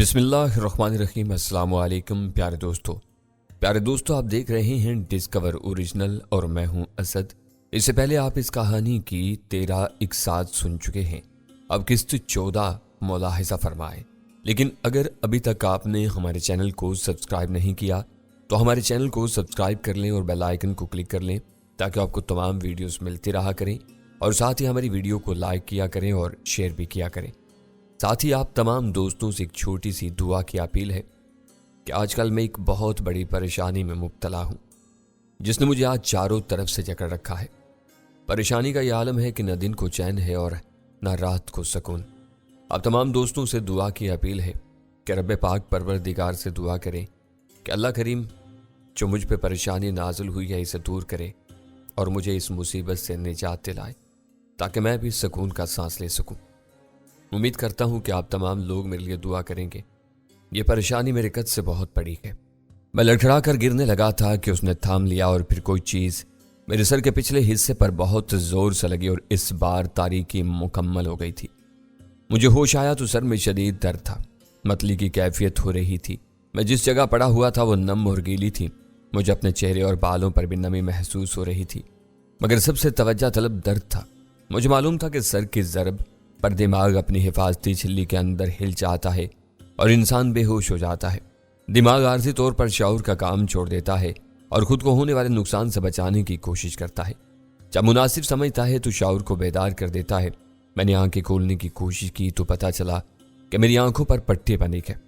बिस्मिल्लाहिर्रहमानिर्रहीम। अस्सलाम वालेकुम प्यारे दोस्तों आप देख रहे हैं डिस्कवर ओरिजिनल और मैं हूं असद। इससे पहले आप इस कहानी की 13 इकसात सुन चुके हैं। अब किस्त 14 मुलाहिजा फरमाए। लेकिन अगर अभी तक आपने हमारे चैनल को सब्सक्राइब नहीं किया तो हमारे चैनल को सब्सक्राइब कर लें और बेल आइकन को क्लिक कर लें ताकि आपको तमाम वीडियोस मिलती रहा करें और साथ ही हमारी वीडियो को लाइक किया करें और शेयर भी किया करें। साथ ही आप तमाम दोस्तों से एक छोटी सी दुआ की अपील है कि आजकल मैं एक बहुत बड़ी परेशानी में मुब्तला हूं जिसने मुझे आज चारों तरफ से जकड़ रखा है। परेशानी का यह आलम है कि न दिन को चैन है और न रात को सुकून। आप तमाम दोस्तों से दुआ की अपील है कि रब्बे पाक परवरदिगार से दुआ करें कि अल्लाह करीम जो मुझ पे परेशानी नाजिल हुई है इसे दूर करे और मुझे इस मुसीबत से निजात दिलाए ताकि मैं भी सुकून का सांस ले सकूं। उम्मीद करता हूं कि आप तमाम लोग मेरे लिए दुआ करेंगे। ये परेशानी मेरे कद से बहुत बड़ी है। मैं लड़खड़ा कर गिरने लगा था कि उसने थाम लिया और फिर कोई चीज़ मेरे सर के पिछले हिस्से पर बहुत जोर से लगी और इस बार तारीकी मुकम्मल हो गई थी। मुझे होश आया तो सर में शदीद दर्द था। मतली की कैफियत हो रही थी। मैं जिस जगह पड़ा हुआ था वो नम और गीली थी। मुझे अपने चेहरे और बालों पर भी नमी महसूस हो रही थी, मगर सबसे तवज्जो तलब दर्द था। मुझे मालूम था कि सर की ज़रब पर दिमाग अपनी हिफाजती झिल्ली के अंदर हिल जाता है और इंसान बेहोश हो जाता है। दिमाग आर्जी तौर पर शऊर का काम छोड़ देता है और खुद को होने वाले नुकसान से बचाने की कोशिश करता है। जब मुनासिब समझता है तो शऊर को बेदार कर देता है। मैंने आंखें खोलने की कोशिश की तो पता चला कि मेरी आंखों पर पट्टी बंधी है।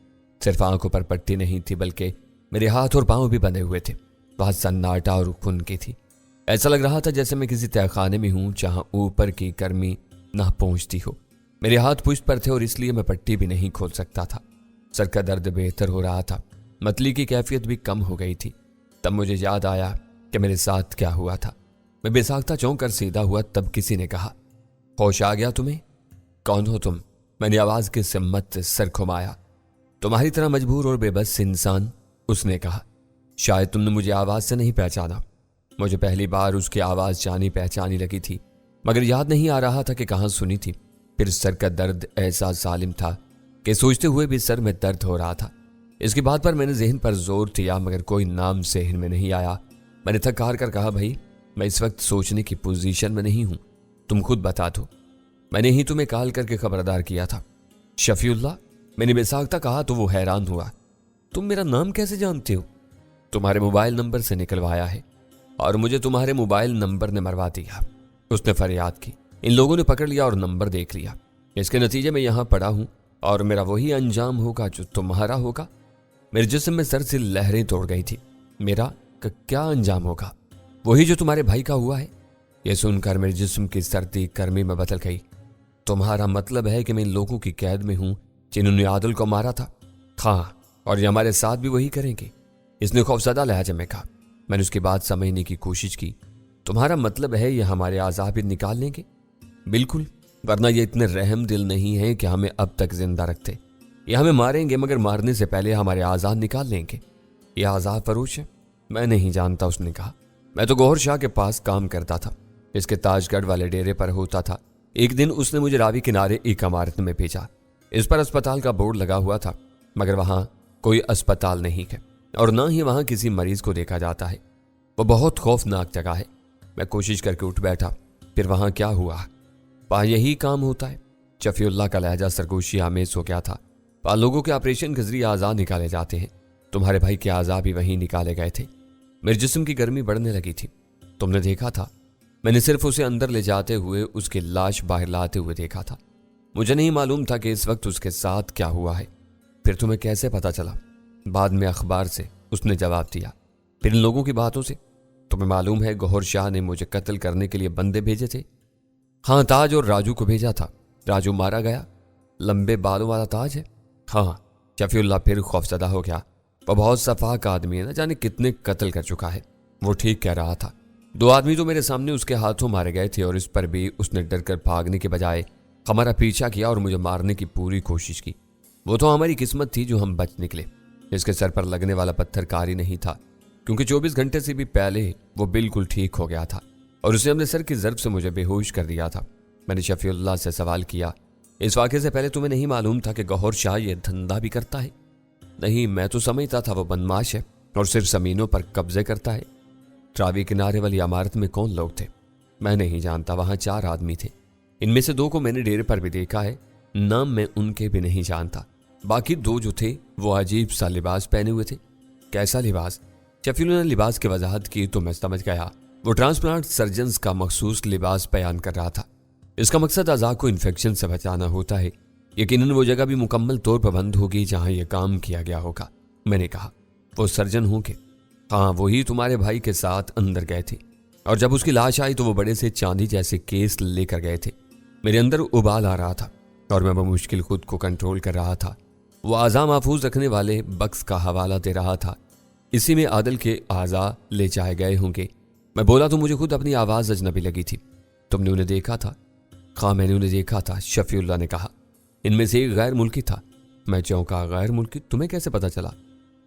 सिर्फ आंखों पर पट्टी नहीं थी बल्कि मेरे हाथ और पांव भी बंधे हुए थे। वह सन्नाटा और खुनकी थी। ऐसा लग रहा था जैसे मैं किसी तहखाने में हूं जहां ऊपर की गर्मी ना पहुंचती हो। मेरे हाथ पुष्ट पर थे और इसलिए मैं पट्टी भी नहीं खोल सकता था। सर का दर्द बेहतर हो रहा था। मतली की कैफियत भी कम हो गई थी। तब मुझे याद आया कि मेरे साथ क्या हुआ था। मैं बेसाख्ता चौंक कर सीधा हुआ तब किसी ने कहा, होश आ गया तुम्हें? कौन हो तुम? मैंने आवाज के सिम्मत सर घुमाया। तुम्हारी तरह मजबूर और बेबस इंसान, उसने कहा। शायद तुमने मुझे आवाज से नहीं पहचाना। मुझे पहली बार उसकी आवाज जानी पहचानी लगी थी, मगर याद नहीं आ रहा था कि कहाँ सुनी थी। फिर सर का दर्द ऐसा जालिम था कि सोचते हुए भी सर में दर्द हो रहा था। इसकी बात पर मैंने जहन पर जोर दिया मगर कोई नाम जहन में नहीं आया। मैंने थक हार कर कहा, भाई मैं इस वक्त सोचने की पोजीशन में नहीं हूं, तुम खुद बता दो। मैंने ही तुम्हें कॉल करके खबरदार किया था। शफीउल्लाह, मैंने बेसाख्ता कहा तो वो हैरान हुआ। तुम मेरा नाम कैसे जानते हो? तुम्हारे मोबाइल नंबर से निकलवाया है और मुझे तुम्हारे मोबाइल नंबर ने मरवा दिया, उसने फरियाद की। इन लोगों ने पकड़ लिया और नंबर देख लिया। इसके नतीजे में यहां पड़ा हूं और मेरा वही अंजाम होगा जो तुम्हारा होगा। मेरे जिस्म में सर से लहरें तोड़ गई थी। मेरा क्या अंजाम होगा? वही जो तुम्हारे भाई का हुआ है। यह सुनकर मेरे जिस्म की सर्दी गर्मी में बदल गई। तुम्हारा मतलब है कि मैं इन लोगों की कैद में हूं जिन्होंने आदिल को मारा था? हाँ, और ये हमारे साथ भी वही करेंगे, इसने खौफजदा लहजे में कहा। मैंने उसकी बात समझने की कोशिश की। तुम्हारा मतलब है ये हमारे आज़ाब निकाल लेंगे? बिल्कुल, वरना ये इतने रहम दिल नहीं है कि हमें अब तक जिंदा रखते। ये हमें मारेंगे मगर मारने से पहले हमारे आज़ाद निकाल लेंगे। ये आज़ाद फरोश है? मैं नहीं जानता, उसने कहा। मैं तो गौहर शाह के पास काम करता था, इसके ताजगढ़ वाले डेरे पर होता था। एक दिन उसने मुझे रावी किनारे एक इमारत में भेजा। इस पर अस्पताल का बोर्ड लगा हुआ था, मगर वहां कोई अस्पताल नहीं है और ना ही वहां किसी मरीज को देखा जाता है। वो बहुत खौफनाक जगह है। मैं कोशिश करके उठ बैठा। फिर वहां क्या हुआ? वहां यही काम होता है। शफीउल्लाह का लहजा सरगोशी आमेज हो गया था। वहां लोगों के ऑपरेशन के जरिए आज़ाद निकाले जाते हैं। तुम्हारे भाई के आज़ाद भी वहीं निकाले गए थे। मेरे जिस्म की गर्मी बढ़ने लगी थी। तुमने देखा था? मैंने सिर्फ उसे अंदर ले जाते हुए उसकी लाश बाहर लाते हुए देखा था। मुझे नहीं मालूम था कि इस वक्त उसके साथ क्या हुआ है। फिर तुम्हें कैसे पता चला? बाद में अखबार से, उसने जवाब दिया। फिर इन लोगों की बातों से? तुम्हें मालूम है गौहर शाह ने मुझे कत्ल करने के लिए बंदे भेजे थे। हाँ, ताज और राजू को भेजा था। राजू मारा गया? लंबे बालों वाला ताज है? हाँ। शफीउल्लाह फिर खौफजदा हो गया। वह बहुत सफाक आदमी है, ना जाने कितने कत्ल कर चुका है। वो ठीक कह रहा था। 2 आदमी तो मेरे सामने उसके हाथों मारे गए थे और इस पर भी उसने डर कर भागने के बजाय हमारा पीछा किया और मुझे मारने की पूरी कोशिश की। वो तो हमारी किस्मत थी जो हम बच निकले। इसके सर पर लगने वाला पत्थर कारी नहीं था, क्योंकि 24 घंटे से भी पहले वो बिल्कुल ठीक हो गया था और उसने अपने सर की ज़रब से मुझे बेहोश कर दिया था। मैंने शफीउल्लाह से सवाल किया, इस वाक़े से पहले तुम्हें नहीं मालूम था कि गौहर शाह ये धंधा भी करता है? नहीं, मैं तो समझता था वो बदमाश है और सिर्फ ज़मीनों पर कब्जे करता है। ट्रावी किनारे वाली इमारत में कौन लोग थे? मैं नहीं जानता। वहाँ 4 आदमी थे। इनमें से 2 को मैंने डेरे पर भी देखा है, नाम मैं उनके भी नहीं जानता। बाकी 2 जो थे वो अजीब सा लिबास पहने हुए थे। कैसा लिबास? शफीउल ने लिबास की वजाहत की तो मैं समझ गया। वो ट्रांसप्लांट सर्जन्स का मखसूस लिबास बयान कर रहा था। इसका मकसद अज़ा को इन्फेक्शन से बचाना होता है। यकीनन वो जगह भी मुकम्मल तौर पर बंद होगी जहां यह काम किया गया होगा। मैंने कहा, वो सर्जन होंगे? हाँ, वही तुम्हारे भाई के साथ अंदर गए थे और जब उसकी लाश आई तो वो बड़े से चांदी जैसे केस लेकर गए थे। मेरे अंदर उबाल आ रहा था और मैं बमुश्किल खुद को कंट्रोल कर रहा था। वो आज़ा महफूज रखने वाले बक्स का हवाला दे रहा था। इसी में आदल के आज़ा ले जाए गए होंगे। मैं बोला तो मुझे खुद अपनी आवाज़ अजनबी लगी थी। तुमने उन्हें देखा था? हाँ, मैंने उन्हें देखा था, शफीउल्लाह ने कहा। इनमें से एक गैर मुल्की था। मैं चौंका। गैर मुल्की? तुम्हें कैसे पता चला?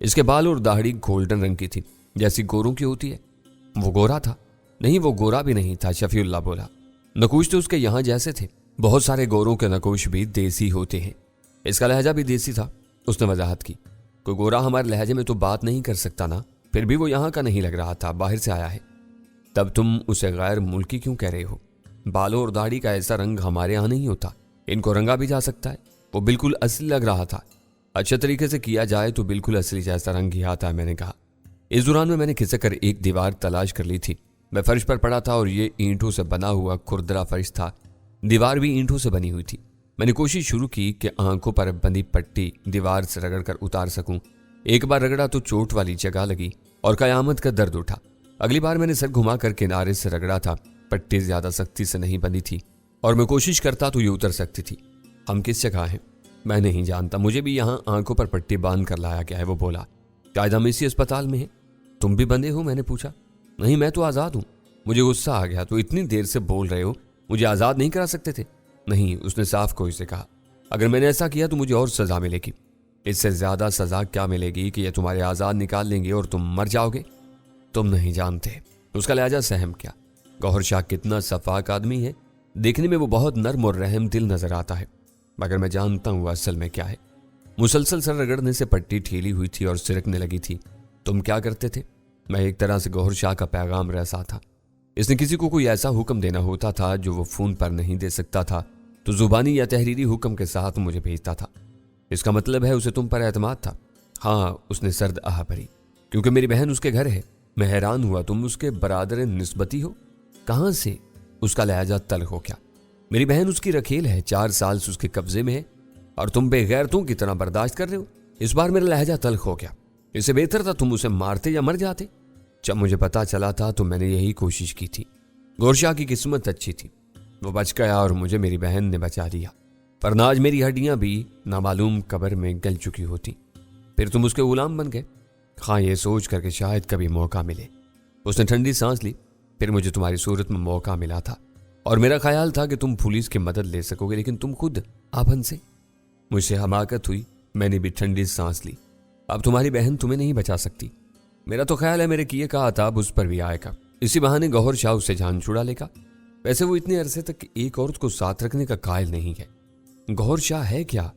इसके बाल और दाढ़ी गोल्डन रंग की थी, जैसी गोरों की होती है। वो गोरा था? नहीं, वो गोरा भी नहीं था, शफीउल्लाह बोला। नकूश तो उसके यहाँ जैसे थे। बहुत सारे गोरों के नकूश भी देसी होते हैं। इसका लहजा भी देसी था, उसने वजाहत की। कोई गोरा हमारे लहजे में तो बात नहीं कर सकता ना। फिर भी वो यहाँ का नहीं लग रहा था, बाहर से आया है। तब तुम उसे गैर मुल्की क्यों कह रहे हो? बालों और दाढ़ी का ऐसा रंग हमारे यहाँ नहीं होता। इनको रंगा भी जा सकता है। वो बिल्कुल असली लग रहा था। अच्छे तरीके से किया जाए तो बिल्कुल असली जैसा रंग ही आता है, मैंने कहा। इस दौरान में मैंने खिसक कर एक दीवार तलाश कर ली थी। मैं फर्श पर पड़ा था और ये ईंटों से बना हुआ खुरदरा फर्श था। दीवार भी ईंटों से बनी हुई थी। मैंने कोशिश शुरू की कि आंखों पर बंधी पट्टी दीवार से रगड़ कर उतार सकूं। एक बार रगड़ा तो चोट वाली जगह लगी और कयामत का दर्द उठा। अगली बार मैंने सर घुमा कर किनारे से रगड़ा था। पट्टी ज्यादा सख्ती से नहीं बंधी थी और मैं कोशिश करता तो ये उतर सकती थी। हम किस जगह हैं? मैं नहीं जानता। मुझे भी यहाँ आंखों पर पट्टी बांध कर लाया गया है, वो बोला। शायद हम इसी अस्पताल में हैं। तुम भी बंधे हो? मैंने पूछा। नहीं, मैं तो आज़ाद हूँ। मुझे गुस्सा आ गया। तो इतनी देर से बोल रहे हो, मुझे आज़ाद नहीं करा सकते थे? नहीं, उसने साफ कोई से कहा। अगर मैंने ऐसा किया तो मुझे और सजा मिलेगी। इससे ज्यादा सजा क्या मिलेगी कि ये तुम्हारे आज़ाद निकाल लेंगे और तुम मर जाओगे। तुम नहीं जानते उसका लहजा सहम क्या। गौहर शाह कितना सफाक आदमी है। देखने में वो बहुत नर्म और रहम दिल नजर आता है, मगर मैं जानता हूँ असल में क्या है। मुसलसल सर रगड़ने से पट्टी ठीली हुई थी और सिरकने लगी थी। तुम क्या करते थे? मैं एक तरह से गौहर शाह का पैगाम रसा था। इसने किसी को कोई ऐसा हुक्म देना होता था जो वो फोन पर नहीं दे सकता था, तो जुबानी या तहरीरी हुक्म के साथ मुझे भेजता था। इसका मतलब है उसे तुम पर एतमाद था? हाँ, उसने सर्द आह भरी। क्योंकि मेरी बहन उसके घर है। मैं हैरान हुआ। तुम उसके बरादर निस्बती हो? कहां से? उसका लहजा तल्ख हो गया। मेरी बहन उसकी रखेल है, 4 साल से उसके कब्जे में है और तुम बेगैरतों की तरह बर्दाश्त कर रहे हो। इस बार मेरा लहजा तल्ख हो गया। इससे बेहतर था तुम उसे मारते या मर जाते। जब मुझे पता चला था तो मैंने यही कोशिश की थी। गौहर शाह की किस्मत अच्छी थी, वो बच गया और मुझे मेरी बहन ने बचा लिया, वरना आज मेरी हड्डियां भी नामालूम कब्र में गल चुकी होती। फिर तुम उसके गुलाम बन गए। हाँ, ये सोच करके शायद कभी मौका मिले। उसने ठंडी सांस ली। फिर मुझे तुम्हारी सूरत में मौका मिला था और मेरा ख्याल था कि तुम पुलिस की मदद ले सकोगे, लेकिन तुम खुद आपन से। मुझसे हमाकत हुई। मैंने भी ठंडी सांस ली। अब तुम्हारी बहन तुम्हें नहीं बचा सकती। मेरा तो ख्याल है मेरे किए का अताब उस पर भी आएगा। इसी बहाने गौहर शाह उससे जान छुड़ा लेगा। वैसे वो इतने अरसे तक एक औरत को साथ रखने का कायल नहीं है। गौहर शाह है क्या?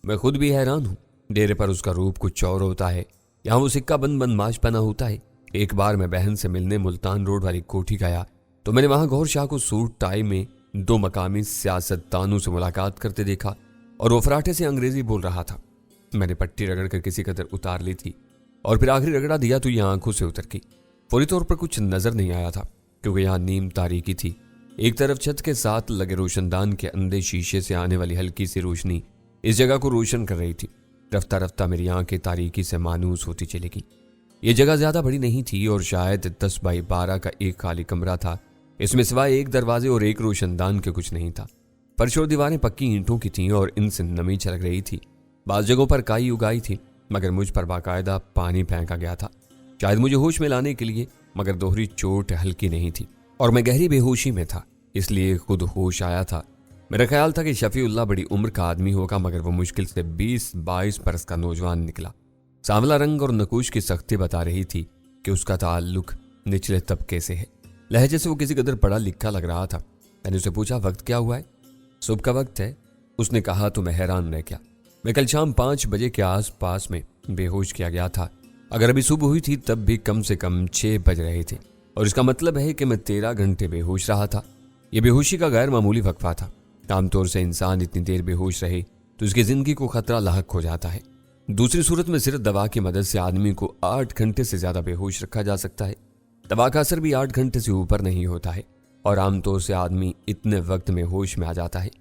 मैं खुद भी हैरान हूँ। डेरे पर उसका रूप कुछ और होता है, यहाँ वो सिक्का बंद बदमाश बना होता है। एक बार मैं बहन से मिलने मुल्तान रोड वाली कोठी गया तो मैंने वहां गौहर शाह को सूट टाई में 2 मकामी सियासतदानों से मुलाकात करते देखा और वो फराटे से अंग्रेजी बोल रहा था। मैंने पट्टी रगड़ कर किसी कदर उतार ली थी और फिर आखिरी रगड़ा दिया तो ये आंखों से उतर गई। फौरी तौर पर कुछ नजर नहीं आया था क्योंकि यहाँ नीम तारीकी थी। एक तरफ छत के साथ लगे रोशनदान के अंदर शीशे से आने वाली हल्की सी रोशनी इस जगह को रोशन कर रही थी। रफ्ता रफ्ता मेरी आंखें तारीकी से मानूस होती चली गई। ये जगह ज्यादा बड़ी नहीं थी और शायद 10 बाई 12 का एक खाली कमरा था। इसमें सिवाय एक दरवाजे और एक रोशनदान के कुछ नहीं था। फर्श और दीवारें पक्की ईंटों की थीं और इनसे नमी छलक रही थी। बाज़ जगहों पर काई उगाई थी, मगर मुझ पर बाकायदा पानी फेंका गया था, शायद मुझे होश में लाने के लिए। मगर दोहरी चोट हल्की नहीं थी और मैं गहरी बेहोशी में था, इसलिए खुद होश आया था। मेरा ख्याल था कि शफीउल्लाह बड़ी उम्र का आदमी होगा, मगर वो मुश्किल से 20-22 बरस का नौजवान निकला। सांवला रंग और नकूश की सख्ती बता रही थी कि उसका ताल्लुक निचले तबके से है। लहजे से वो किसी कदर पढ़ा लिखा लग रहा था। मैंने उसे पूछा, वक्त क्या हुआ है? सुबह का वक्त है। उसने कहा तो मैं हैरान रह गया। मैं कल शाम 5 बजे के आस पास में बेहोश किया गया था। अगर अभी सुबह हुई थी तब भी कम से कम 6 बज रहे थे, और इसका मतलब है कि मैं 13 घंटे बेहोश रहा था। यह बेहोशी का गैर मामूली वक्फा था। आमतौर से इंसान इतनी देर बेहोश रहे तो उसकी जिंदगी को खतरा लाहक हो जाता है। दूसरी सूरत में सिर्फ दवा की मदद से आदमी को 8 घंटे से ज्यादा बेहोश रखा जा सकता है। दवा का असर भी 8 घंटे से ऊपर नहीं होता है, और आमतौर से आदमी इतने वक्त में होश में आ जाता है।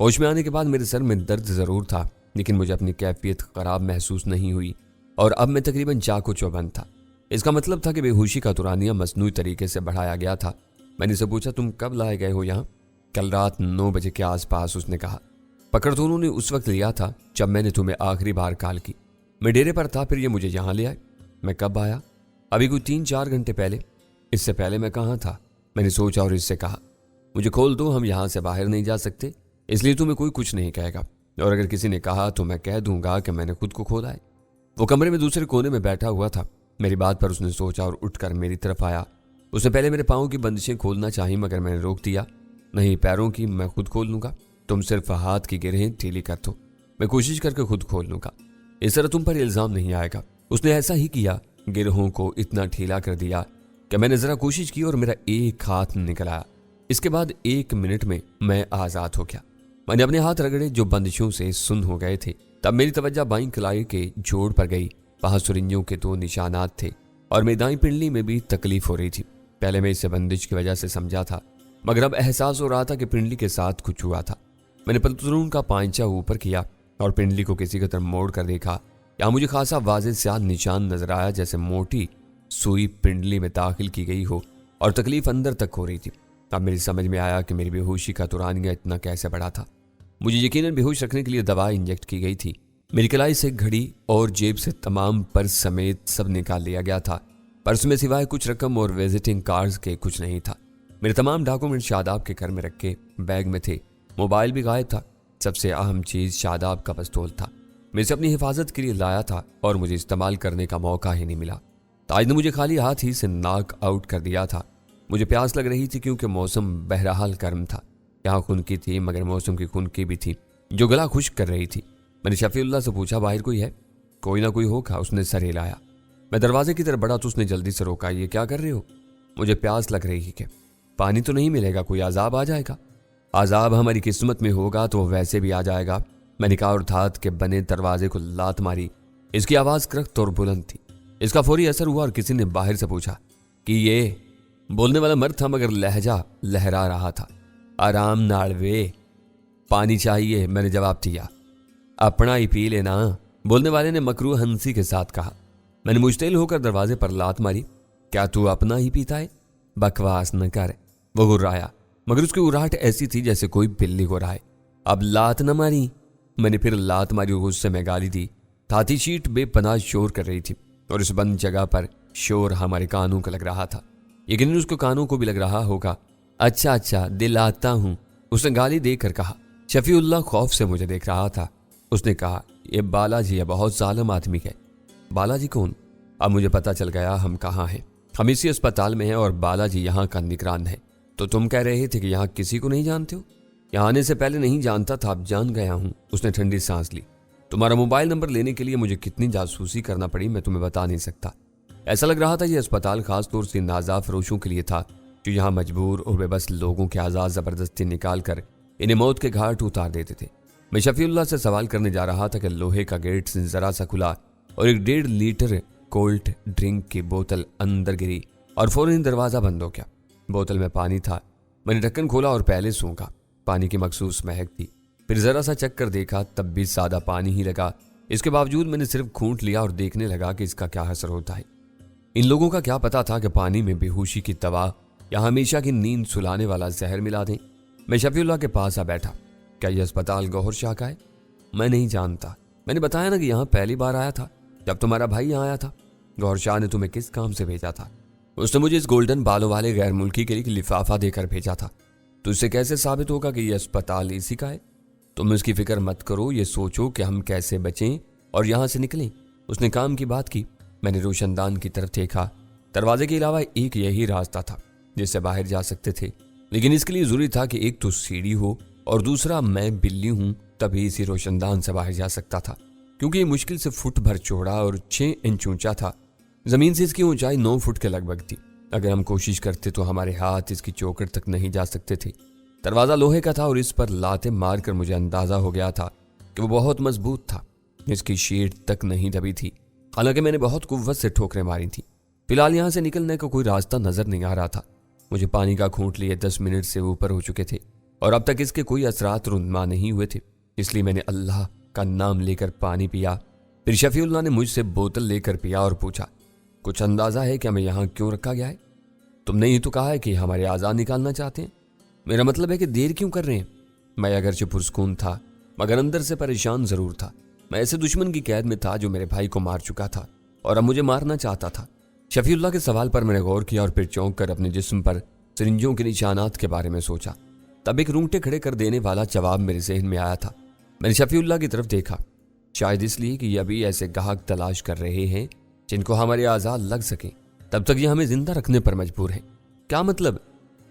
होश में आने के बाद मेरे सर में दर्द जरूर था, लेकिन मुझे अपनी कैफियत खराब महसूस नहीं हुई, और अब मैं तकरीबन चाको चौबंद था। इसका मतलब था कि बेहोशी का तुरानिया मसनूई तरीके से बढ़ाया गया था। मैंने उसे पूछा, तुम कब लाए गए हो यहाँ? कल रात 9 बजे के आसपास, उसने कहा। पकड़ तो उन्होंने उस वक्त लिया था जब मैंने तुम्हें आखिरी बार कॉल की। मैं डेरे पर था, फिर ये मुझे यहाँ ले आए। मैं कब आया? अभी कोई 3-4 घंटे पहले। इससे पहले मैं कहाँ था? मैंने सोचा और इससे कहा, मुझे खोल दो, हम यहाँ से बाहर नहीं जा सकते, इसलिए तुम्हें कोई कुछ नहीं कहेगा, और अगर किसी ने कहा तो मैं कह दूंगा कि मैंने खुद को खोला है। वो कमरे में दूसरे कोने में बैठा हुआ था। मेरी बात पर उसने सोचा और उठकर मेरी तरफ आया। उसने पहले मेरे पाँव की बंदिशें खोलना चाही, मगर मैंने रोक दिया। नहीं, पैरों की मैं खुद खोल लूंगा, तुम सिर्फ हाथ की गिरहें ढीली कर दो, मैं कोशिश करके खुद खोल लूंगा, इस तरह तुम पर इल्जाम नहीं आएगा। उसने ऐसा ही किया, गिरहों को इतना ढीला कर दिया कि मैंने जरा कोशिश की और मेरा एक हाथ निकल आया। इसके बाद 1 मिनट में मैं आजाद हो गया। मैंने अपने हाथ रगड़े जो बंदिशों से सुन्न हो गए थे। तब मेरी तवज्जो बाईं कलाई के जोड़ पर गई। वहां सुरिंजों के 2 निशानात थे, और मेरी दाईं पिंडली में भी तकलीफ हो रही थी। पहले मैं इसे बंदिश की वजह से समझा था, मगर अब एहसास हो रहा था कि पिंडली के साथ कुछ हुआ था। मैंने पतलून का पांचा ऊपर किया और पिंडली को किसी की तरफ मोड़ कर देखा। यहाँ मुझे खासा वाज़ेह स्याह निशान नजर आया, जैसे मोटी सुई पिंडली में दाखिल की गई हो और तकलीफ अंदर तक हो रही थी। अब मेरी समझ में आया कि मेरी बेहोशी का तुरानिया इतना कैसे बढ़ा था। मुझे यकीनन बेहोश रखने के लिए दवा इंजेक्ट की गई थी। मेरी कलाई से घड़ी और जेब से तमाम पर्स समेत सब निकाल लिया गया था। पर्स में सिवाय कुछ रकम और विजिटिंग कार्ड्स के कुछ नहीं था। मेरे तमाम डॉक्यूमेंट शादाब के घर में रखे बैग में थे। मोबाइल भी गायब था। सबसे अहम चीज शादाब का पिस्तौल था। मैं इसे अपनी हिफाजत के लिए लाया था और मुझे इस्तेमाल करने का मौका ही नहीं मिला। ताज ने मुझे खाली हाथ ही से नॉक आउट कर दिया था। मुझे प्यास लग रही थी क्योंकि मौसम बहरहाल गर्म था। यहाँ खुनकी थी, मगर मौसम की खुनकी भी थी जो गला खुश्क कर रही थी। मैंने शफीउल्लाह से पूछा, बाहर कोई है? कोई ना कोई होगा, उसने सर हिलाया। मैं दरवाजे की तरफ बढ़ा तो उसने जल्दी से रोका। ये क्या कर रहे हो? मुझे प्यास लग रही है। पानी तो नहीं मिलेगा, कोई अजाब आ जाएगा? अजाब हमारी किस्मत में होगा तो वैसे भी आ जाएगा। मैंने कहा और धात के बने दरवाजे को लात मारी। इसकी आवाज करख्त और बुलंद थी। इसका फौरी असर हुआ और किसी ने बाहर से पूछा कि ये? बोलने वाला मर्द था मगर लहजा लहरा रहा था। आराम नाड़वे, पानी चाहिए, मैंने जवाब दिया। अपना ही पी लेना, बोलने वाले ने मकरू हंसी के साथ कहा। मैंने मुश्तिल होकर दरवाजे पर लात मारी। क्या तू अपना ही पीता है? बकवास न कर, वो गुर्राया, मगर उसकी उराहट ऐसी थी जैसे कोई बिल्ली गुर्राए। अब लात न मारी। मैंने फिर लात मारी और गुस्से में गाली दी। थाती शीट बेपनाह शोर कर रही थी और इस बंद जगह पर शोर हमारे कानों को लग रहा था। यकीनन उसको कानों को भी लग रहा होगा। अच्छा दिलाता हूं, उसने गाली देकर कहा। शफीउल्लाह खौफ से मुझे देख रहा था। उसने कहा, ये बालाजी है, बहुत जालिम आदमी है। बालाजी कौन? अब मुझे पता चल गया हम कहाँ हैं। हम इसी अस्पताल में हैं और बालाजी यहाँ का निगरान है। तो तुम कह रहे थे कि यहाँ किसी को नहीं जानते हो? यहाँ आने से पहले नहीं जानता था, अब जान गया हूँ। उसने ठंडी सांस ली। तुम्हारा मोबाइल नंबर लेने के लिए मुझे कितनी जासूसी करना पड़ी मैं तुम्हें बता नहीं सकता। ऐसा लग रहा था ये अस्पताल खास तौर से नाजा फरोशों के लिए था जो यहाँ मजबूर और बेबस लोगों के आजाद जबरदस्ती निकाल कर इन्हें मौत के घाट उतार देते थे। मैं शफीउल्लाह से सवाल करने जा रहा था कि लोहे का गेट जरा सा खुला और एक 1.5 लीटर कोल्ड ड्रिंक की बोतल अंदर गिरी और फौरन दरवाजा बंद हो गया। बोतल में पानी था। मैंने ढक्कन खोला और पहले सूंघा। पानी की मखसूस महक थी। फिर जरा सा चख कर देखा, तब भी सादा पानी ही लगा। इसके बावजूद मैंने सिर्फ घूंट लिया और देखने लगा कि इसका क्या असर होता है। इन लोगों का क्या पता था कि पानी में बेहोशी की दवा या हमेशा की नींद सुलाने वाला जहर मिला दें। मैं शफीउल्लाह के पास आ बैठा। क्या यह अस्पताल गौहर शाह का है? मैं नहीं जानता। मैंने बताया ना कि यहाँ पहली बार आया था जब तुम्हारा भाई यहाँ आया था। गौहर शाह ने तुम्हें किस काम से भेजा था? उसने मुझे इस गोल्डन बालों वाले गैर मुल्की के लिए लिफाफा देकर भेजा था। तो इससे कैसे साबित होगा कि यह अस्पताल इसी का है? तुम इसकी फिक्र मत करो, ये सोचो कि हम कैसे बचें और यहाँ से निकलें। उसने काम की बात की। मैंने रोशनदान की तरफ देखा। दरवाजे के अलावा एक यही रास्ता था जिससे बाहर जा सकते थे, लेकिन इसके लिए जरूरी था कि एक तो सीढ़ी हो और दूसरा मैं बिल्ली हूँ तभी इसी रोशनदान से बाहर जा सकता था, क्योंकि ये मुश्किल से फुट भर चौड़ा और 6 इंच ऊंचा था। जमीन से इसकी ऊंचाई 9 फुट के लगभग थी। अगर हम कोशिश करते तो हमारे हाथ इसकी चौखट तक नहीं जा सकते थे। दरवाजा लोहे का था और इस पर लाते मारकर मुझे अंदाजा हो गया था कि वो बहुत मजबूत था। इसकी शीट तक नहीं दबी थी, हालांकि मैंने बहुत कुव्वत से ठोकरें मारी थी। फिलहाल यहाँ से निकलने का कोई रास्ता नजर नहीं आ रहा था। मुझे पानी का घूंट लिए 10 मिनट से ऊपर हो चुके थे और अब तक इसके कोई असरात रुनमा नहीं हुए थे, इसलिए मैंने अल्लाह का नाम लेकर पानी पिया। फिर शफीउल्लाह ने मुझसे बोतल लेकर पिया और पूछा, कुछ अंदाजा है कि हमें यहाँ क्यों रखा गया है? तुमने ही तो कहा है कि हमारे आज़ाद निकालना चाहते हैं। मेरा मतलब है कि देर क्यों कर रहे हैं? मैं अगरचे पुरस्कून था मगर अंदर से परेशान जरूर था। मैं ऐसे दुश्मन की कैद में था जो मेरे भाई को मार चुका था और अब मुझे मारना चाहता था। शफीउल्लाह के सवाल पर मैंने गौर किया और फिर चौंक कर अपने जिस्म पर सिरिंजों के निशानात के बारे में सोचा। तब एक रूंगटे खड़े कर देने वाला जवाब मेरे जहन में आया था। मैंने शफीउल्लाह की तरफ देखा, शायद इसलिए कि ये अभी ऐसे गाहक तलाश कर रहे हैं जिनको हमारे आज़ाद लग सके, तब तक ये हमें जिंदा रखने पर मजबूर हैं। क्या मतलब?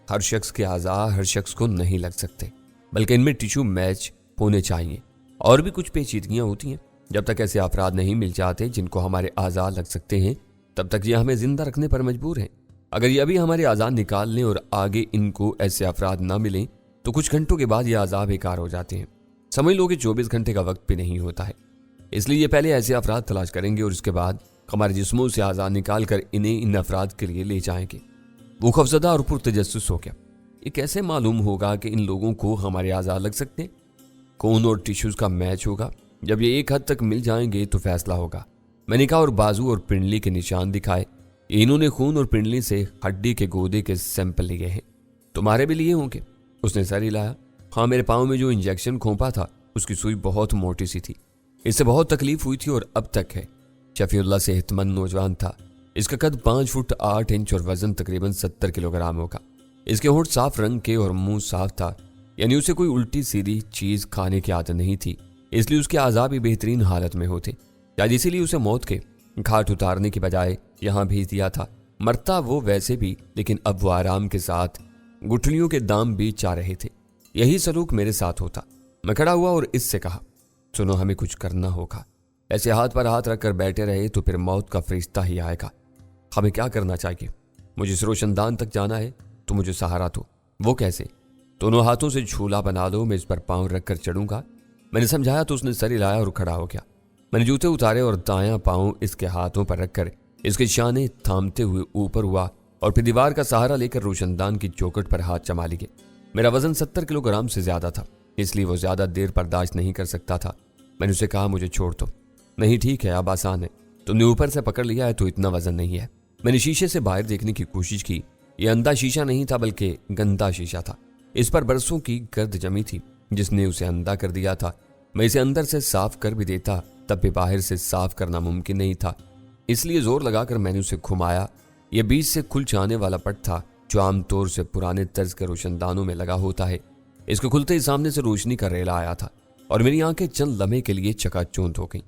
हर शख्स के आज़ाद हर शख्स को नहीं लग सकते, बल्कि इनमें टिश्यू मैच होने चाहिए। और भी कुछ पेचीदगियां होती हैं। जब तक ऐसे अफराद नहीं मिल जाते जिनको हमारे आज़ाद लग सकते हैं, तब तक ये हमें जिंदा रखने पर मजबूर हैं। अगर ये अभी हमारे आज़ाद निकाल लें और आगे इनको ऐसे अफराद ना मिलें तो कुछ घंटों के बाद ये आज़ाद बेकार हो जाते हैं। समझ लो कि 24 घंटे का वक्त भी नहीं होता है। इसलिए ये पहले ऐसे अफराद तलाश करेंगे और उसके बाद हमारे जिस्मों से आज़ाद निकाल कर इन्हें इन अफराद के लिए ले जाएंगे। वो खौफजदा और पुरतजस्सुस हो गया। ये कैसे मालूम होगा कि इन लोगों को हमारे आज़ाद लग सकते? खून और टिश्यूज का मैच होगा। जब ये एक हद तक मिल जाएंगे तो फैसला होगा। मैंने कहा और बाजू और पिंडली के निशान दिखाए। इन्होंने खून और पिंडली से हड्डी के गोदे के सैंपल लिए हैं। तुम्हारे भी लिए होंगे? उसने सर हिलाया। हाँ, मेरे पाँव में जो इंजेक्शन खोपा था उसकी सुई बहुत मोटी सी थी। इससे बहुत तकलीफ हुई थी और अब तक है। शफीउल्लाह सेहतमंद नौजवान था। इसका कद 5 फुट 8 इंच और वजन तकरीबन 70 किलोग्राम होगा। इसके होंठ साफ रंग के और मुंह साफ था, यानी उसे कोई उल्टी सीधी चीज खाने की आदत नहीं थी, इसलिए उसके आज़ाद भी बेहतरीन हालत में होते। शायद इसीलिए उसे मौत के घाट उतारने की बजाय यहाँ भेज दिया था। मरता वो वैसे भी, लेकिन अब वो आराम के साथ गुठलियों के दाम भी चाह रहे थे। यही सलूक मेरे साथ होता। मैं खड़ा हुआ और इससे कहा, सुनो, हमें कुछ करना होगा। ऐसे हाथ पर हाथ रखकर बैठे रहे तो फिर मौत का फरिश्ता ही आएगा। हमें क्या करना चाहिए? मुझे इस रोशनदान तक जाना है तो मुझे सहारा दो। वो कैसे? दोनों हाथों से झूला बना दो, मैं इस पर पांव रखकर चढ़ूंगा। मैंने समझाया तो उसने सर हिलाया और खड़ा हो गया। मैंने जूते उतारे और दायां पांव इसके हाथों पर रखकर इसके शाने थामते हुए ऊपर हुआ और फिर दीवार का सहारा लेकर रोशनदान की चौखट पर हाथ जमा लिए। मेरा वजन 70 किलोग्राम से ज्यादा था, इसलिए वो ज्यादा देर बर्दाश्त नहीं कर सकता था। मैंने उसे कहा, मुझे छोड़ दो। नहीं, ठीक है, अब आसान है। तुमने ऊपर से पकड़ लिया है तो इतना वजन नहीं है। मैंने शीशे से बाहर देखने की कोशिश की। यह अंधा शीशा नहीं था बल्कि गंदा शीशा था। इस पर बरसों की गर्द जमी थी जिसने उसे अंधा कर दिया था। मैं इसे अंदर से साफ कर भी देता तब भी बाहर से साफ करना मुमकिन नहीं था, इसलिए जोर लगाकर मैंने उसे घुमाया। यह बीच से खुल जाने वाला पट था जो आमतौर से पुराने तर्ज के रोशनदानों में लगा होता है। इसके खुलते ही सामने से रोशनी का रेला आया था और मेरी आंखें चंद लम्हे के लिए चकाचौंध हो गईं।